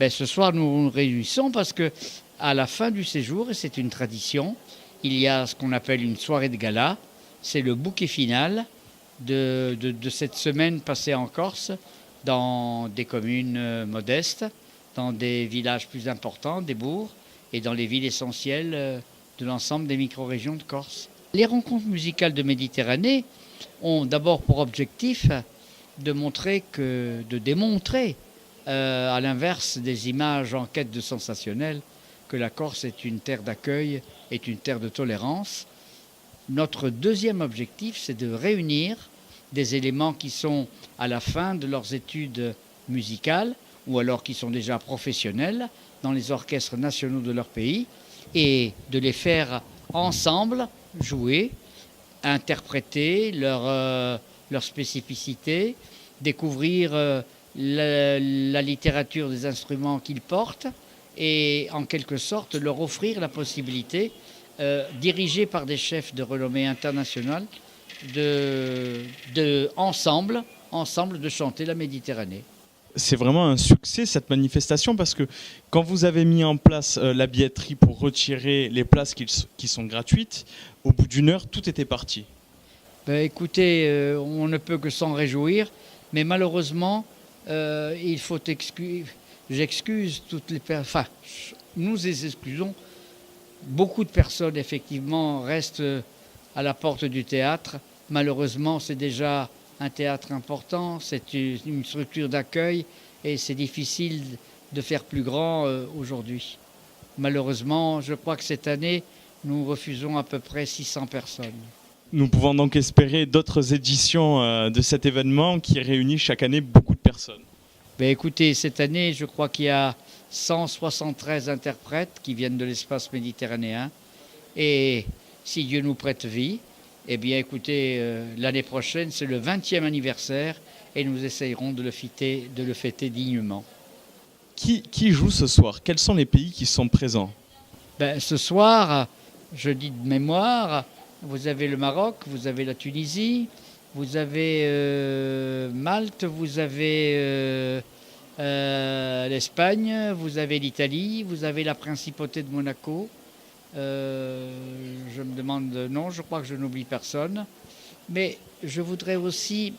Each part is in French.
Ce soir, nous nous réjouissons parce que à la fin du séjour, et c'est une tradition, il y a ce qu'on appelle une soirée de gala. C'est le bouquet final de cette semaine passée en Corse, dans des communes modestes, dans des villages plus importants, des bourgs, et dans les villes essentielles de l'ensemble des micro-régions de Corse. Les rencontres musicales de Méditerranée ont d'abord pour objectif de démontrer, à l'inverse des images en quête de sensationnel, que la Corse est une terre d'accueil, est une terre de tolérance. Notre deuxième objectif, c'est de réunir des éléments qui sont à la fin de leurs études musicales ou alors qui sont déjà professionnels dans les orchestres nationaux de leur pays et de les faire ensemble jouer, interpréter leur spécificité, découvrir la littérature des instruments qu'ils portent et en quelque sorte leur offrir la possibilité, dirigés par des chefs de renommée internationale, ensemble de chanter la Méditerranée. C'est vraiment un succès cette manifestation parce que quand vous avez mis en place la billetterie pour retirer les places qui sont gratuites, au bout d'une heure, tout était parti. Écoutez, on ne peut que s'en réjouir, mais malheureusement, j'excuse toutes les personnes, nous les excusons. Beaucoup de personnes, effectivement, restent à la porte du théâtre. Malheureusement, c'est déjà un théâtre important, c'est une structure d'accueil et c'est difficile de faire plus grand aujourd'hui. Malheureusement, je crois que cette année, nous refusons à peu près 600 personnes. Nous pouvons donc espérer d'autres éditions de cet événement qui réunit chaque année beaucoup de personnes. Écoutez, cette année, je crois qu'il y a 173 interprètes qui viennent de l'espace méditerranéen. Et si Dieu nous prête vie, eh bien écoutez, l'année prochaine, c'est le 20e anniversaire et nous essayerons de le fêter dignement. Qui joue ce soir? Quels sont les pays qui sont présents? Ce soir, je dis de mémoire, vous avez le Maroc, vous avez la Tunisie, vous avez Malte, vous avez l'Espagne, vous avez l'Italie, vous avez la Principauté de Monaco. Je me demande, non, je crois que je n'oublie personne. Mais je voudrais aussi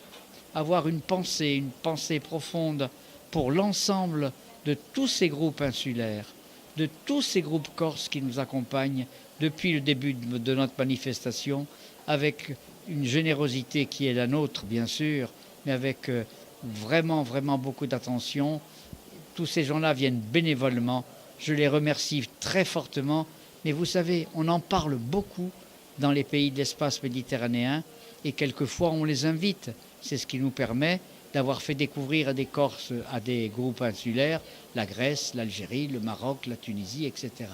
avoir une pensée profonde pour l'ensemble de tous ces groupes insulaires, de tous ces groupes corses qui nous accompagnent depuis le début de notre manifestation, avec une générosité qui est la nôtre, bien sûr, mais avec vraiment beaucoup d'attention. Tous ces gens-là viennent bénévolement. Je les remercie très fortement. Mais vous savez, on en parle beaucoup dans les pays de l'espace méditerranéen et quelquefois on les invite. C'est ce qui nous permet d'avoir fait découvrir à des Corses, à des groupes insulaires, la Grèce, l'Algérie, le Maroc, la Tunisie, etc.